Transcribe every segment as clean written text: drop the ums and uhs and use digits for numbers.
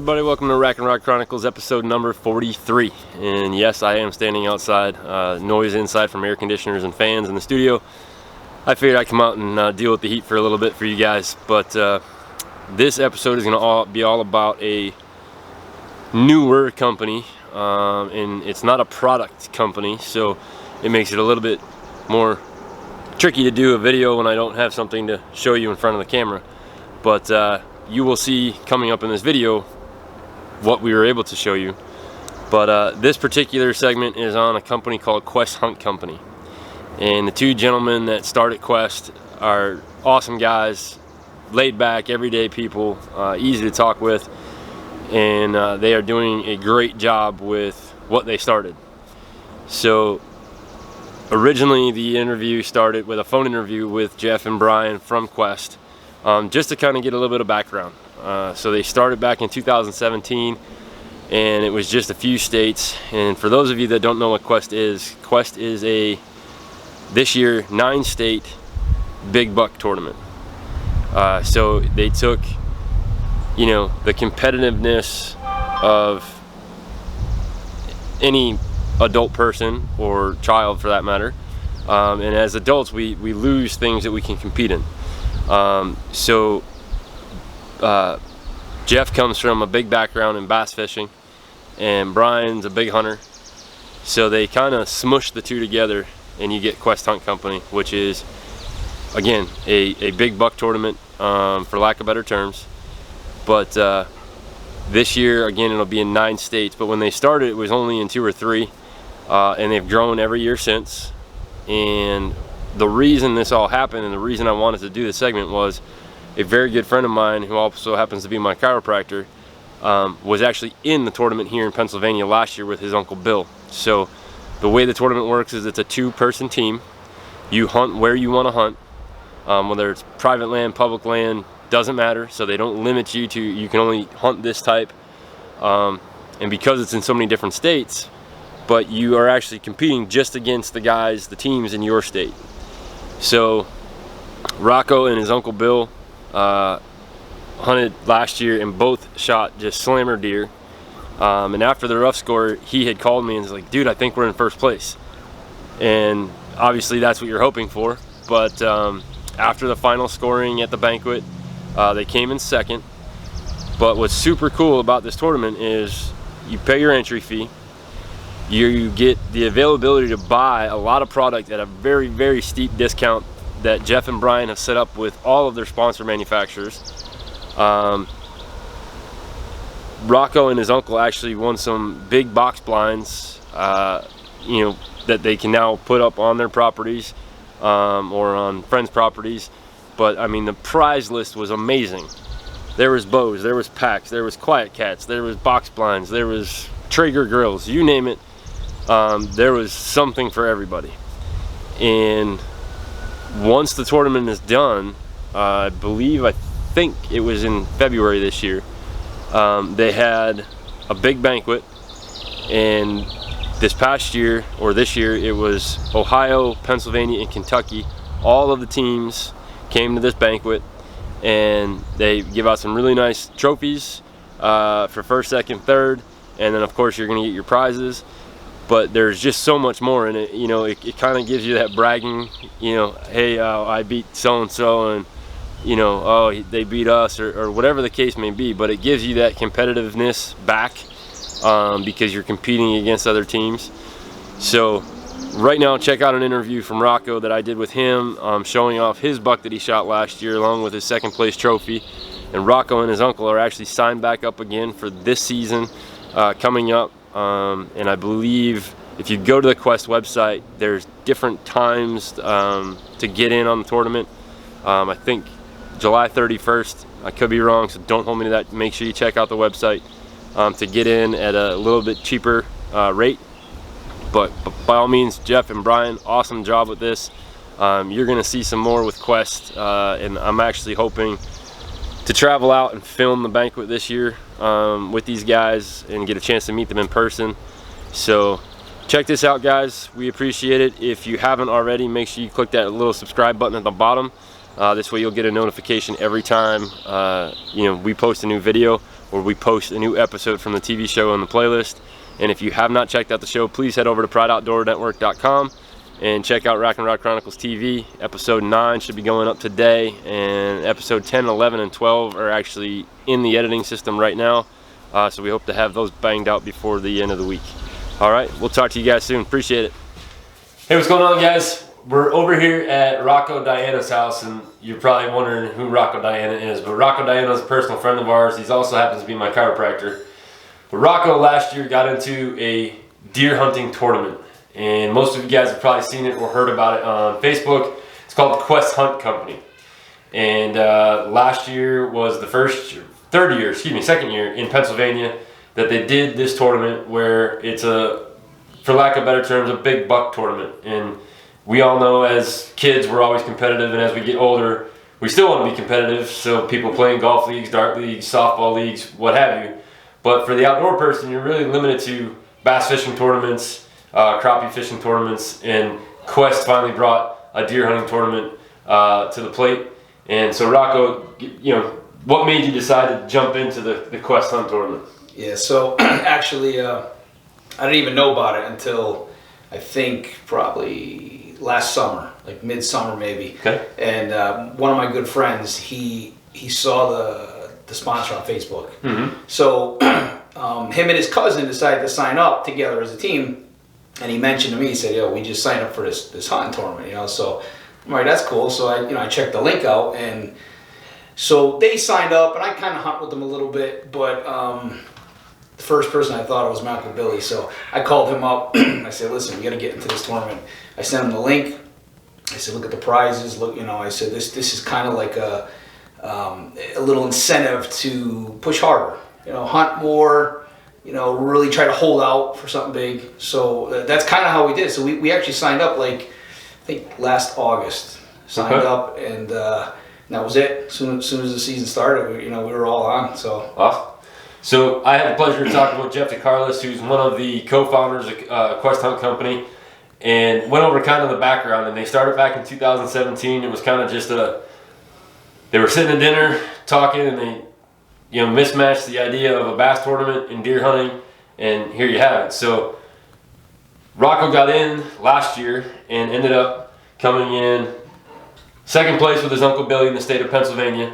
everybody, welcome to Rack and Rock Chronicles episode number 43. And yes, I am standing outside, noise inside from air conditioners and fans in the studio. I figured I'd come out and deal with the heat for a little bit for you guys, but this episode is going to be all about a newer company, and it's not a product company, so it makes it a little bit more tricky to do a video when I don't have something to show you in front of the camera. But you will see coming up in this video what we were able to show you. But this particular segment is on a company called Quest Hunt Company, and the two gentlemen that started Quest are awesome guys, laid back, everyday people, easy to talk with, and they are doing a great job with what they started. So originally the interview started with a phone interview with Jeff and Brian from Quest, just to kind of get a little bit of background. So they started back in 2017, and it was just a few states. And for those of you that don't know what Quest is a, this year, 9-state big buck tournament. So they took, you know, the competitiveness of any adult person or child for that matter, and as adults we lose things that we can compete in. So Jeff comes from a big background in bass fishing, and Brian's a big hunter, so they kind of smush the two together and you get Quest Hunt Company, which is again a big buck tournament, for lack of better terms. But this year again it'll be in 9 states, but when they started it was only in 2 or 3, and they've grown every year since. And the reason this all happened, and the reason I wanted to do this segment, was a very good friend of mine who also happens to be my chiropractor, was actually in the tournament here in Pennsylvania last year with his Uncle Bill. So the way the tournament works is it's a 2-person team. You hunt where you want to hunt, whether it's private land, public land, doesn't matter. So they don't limit you to, you can only hunt this type, and because it's in so many different states, but you are actually competing just against the guys, the teams in your state. So Rocco and his Uncle Bill hunted last year and both shot just slammer deer, and after the rough score he had called me and was like, dude, I think we're in first place. And obviously that's what you're hoping for, but after the final scoring at the banquet, they came in second. But what's super cool about this tournament is you pay your entry fee, you get the availability to buy a lot of product at a very, very steep discount that Jeff and Brian have set up with all of their sponsor manufacturers. Rocco and his uncle actually won some big box blinds, you know, that they can now put up on their properties, or on friends' properties. But I mean, the prize list was amazing. There was bows, there was packs, there was quiet cats, there was box blinds, there was Traeger grills, you name it. There was something for everybody. And once the tournament is done, I think it was in February this year, they had a big banquet. And this past year, or this year, it was Ohio, Pennsylvania, and Kentucky. All of the teams came to this banquet, and they give out some really nice trophies for first, second, third, and then of course you're going to get your prizes. But there's just so much more in it. You know, it kind of gives you that bragging, you know, hey, I beat so-and-so, and you know, oh, they beat us, or whatever the case may be. But it gives you that competitiveness back, because you're competing against other teams. So right now, check out an interview from Rocco that I did with him, showing off his buck that he shot last year along with his second place trophy. And Rocco and his uncle are actually signed back up again for this season coming up. And I believe if you go to the Quest website, there's different times to get in on the tournament. I think July 31st, I could be wrong, so don't hold me to that. Make sure you check out the website to get in at a little bit cheaper rate. But by all means, Jeff and Brian, awesome job with this. You're going to see some more with Quest, and I'm actually hoping to travel out and film the banquet this year with these guys and get a chance to meet them in person. So check this out, guys. We appreciate it. If you haven't already, make sure you click that little subscribe button at the bottom. This way you'll get a notification every time you know, we post a new video, where we post a new episode from the TV show on the playlist. And if you have not checked out the show, please head over to PrideOutdoorNetwork.com and check out Rock and Rod Chronicles TV. Episode 9 should be going up today, and episode 10, 11, and 12 are actually in the editing system right now. So we hope to have those banged out before the end of the week. All right, we'll talk to you guys soon. Appreciate it. Hey, what's going on, guys? We're over here at Rocco Diana's house, and you're probably wondering who Rocco Diana is, but Rocco Diana is a personal friend of ours. He also happens to be my chiropractor. But Rocco last year got into a deer hunting tournament, and most of you guys have probably seen it or heard about it on Facebook. It's called the Quest Hunt Company. And last year was the second year in Pennsylvania that they did this tournament, where it's for lack of better terms, a big buck tournament. And we all know as kids we're always competitive, and as we get older we still want to be competitive. So people playing golf leagues, dart leagues, softball leagues, what have you. But for the outdoor person, you're really limited to bass fishing tournaments, crappie fishing tournaments, and Quest finally brought a deer hunting tournament to the plate. And so Rocco, what made you decide to jump into the Quest Hunt tournament? Yeah, so actually, I didn't even know about it until I think probably last summer, like midsummer maybe. Okay. And one of my good friends, he saw the sponsor on Facebook. Mm-hmm. So him and his cousin decided to sign up together as a team, and he mentioned to me, he said, "Yo, we just signed up for this hunting tournament," So I'm like, "That's cool." So I checked the link out, and so they signed up, and I kind of hunt with them a little bit, but the first person I thought of was my Uncle Billy. So I called him up. I said, "Listen, we got to get into this tournament." I sent him the link. I said, "Look at the prizes. Look, I said this is kind of like a little incentive to push harder. Hunt more. Really try to hold out for something big." So that's kind of how we did. So we actually signed up I think last August. Signed up, and that was it. Soon as the season started, we were all on. So awesome. So I had the pleasure of talking with Jeff DeCarlos, who's one of the co-founders of Quest Hunt Company, and went over kind of the background. And they started back in 2017. It was kind of just they were sitting at dinner talking, and they mismatched the idea of a bass tournament and deer hunting, and here you have it. So Rocco got in last year and ended up coming in second place with his Uncle Billy in the state of Pennsylvania.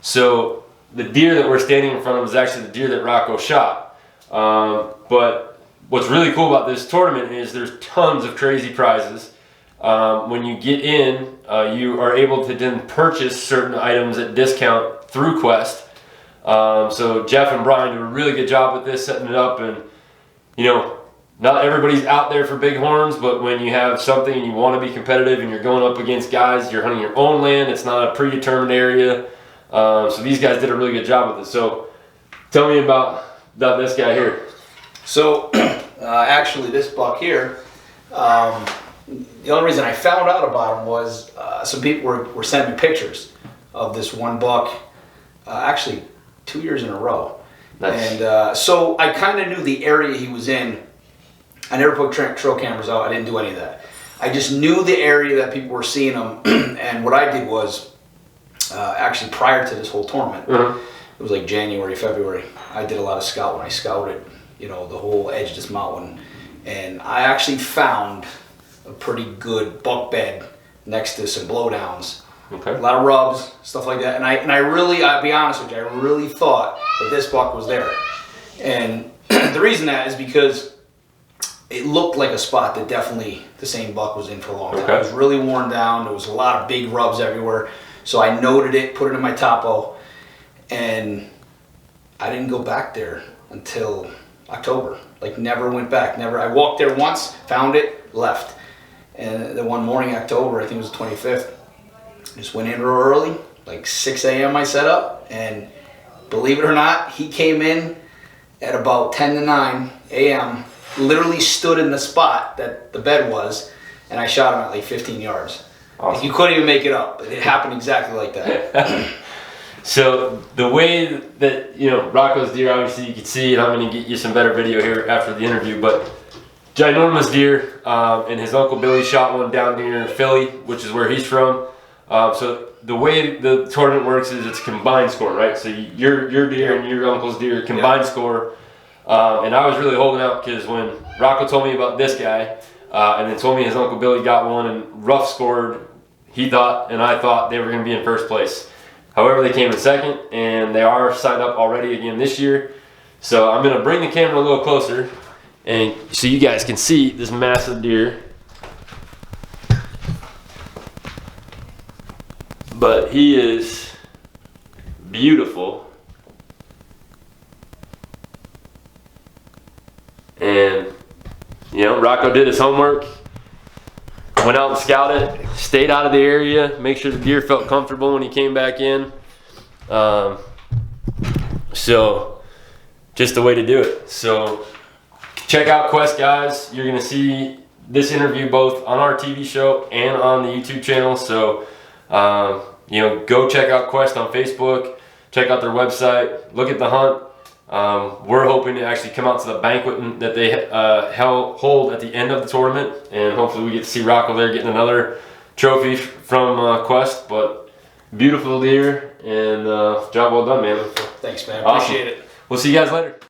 So the deer that we're standing in front of is actually the deer that Rocco shot. But what's really cool about this tournament is there's tons of crazy prizes. When you get in, you are able to then purchase certain items at discount through Quest. So Jeff and Brian do a really good job with this, setting it up. And not everybody's out there for big horns, but when you have something and you want to be competitive and you're going up against guys, you're hunting your own land, it's not a predetermined area. So these guys did a really good job with it. So tell me about this guy here. So actually this buck here, the only reason I found out about him was some people were sending me pictures of this one buck, actually 2 years in a row. Nice. And so I kind of knew the area he was in. I never put trail cameras out. I didn't do any of that. I just knew the area that people were seeing him. And what I did was, actually prior to this whole tournament, it was like January, February, I did a lot of scouting. I scouted, the whole edge of this mountain. And I actually found a pretty good buck bed next to some blowdowns. Okay. A lot of rubs, stuff like that. And I really, I'll be honest with you, I really thought that this buck was there. And the reason that is because it looked like a spot that definitely the same buck was in for a long time. Okay. It was really worn down. There was a lot of big rubs everywhere. So I noted it, put it in my topo, and I didn't go back there until October. Never went back. Never. I walked there once, found it, left. And then one morning, October, I think it was the 25th, just went in real early, 6 a.m. I set up, and believe it or not, he came in at about 10 to 9 a.m., literally stood in the spot that the bed was, and I shot him at 15 yards. Awesome. You couldn't even make it up. It happened exactly like that. So the way that, Rocco's deer, obviously you can see, and I'm going to get you some better video here after the interview, but ginormous deer, and his Uncle Billy shot one down near Philly, which is where he's from. So the way the tournament works is it's a combined score, right? So your deer and your uncle's deer combined score. And I was really holding out because when Rocco told me about this guy, and then told me his Uncle Billy got one and Ruff scored, he thought and I thought they were going to be in first place. However, they came in second, and they are signed up already again this year. So I'm going to bring the camera a little closer, and so you guys can see this massive deer. But he is beautiful. And, you know, Rocco did his homework, went out and scouted, stayed out of the area, make sure the deer felt comfortable when he came back in. So, just the way to do it. So, check out Quest, guys. You're going to see this interview both on our TV show and on the YouTube channel. So, you know, go check out Quest on Facebook, check out their website, look at the hunt. We're hoping to actually come out to the banquet that they hold at the end of the tournament, and hopefully we get to see Rocco there getting another trophy from Quest. But beautiful deer, and job well done, man. Thanks, man. Awesome. Appreciate it. We'll see you guys later.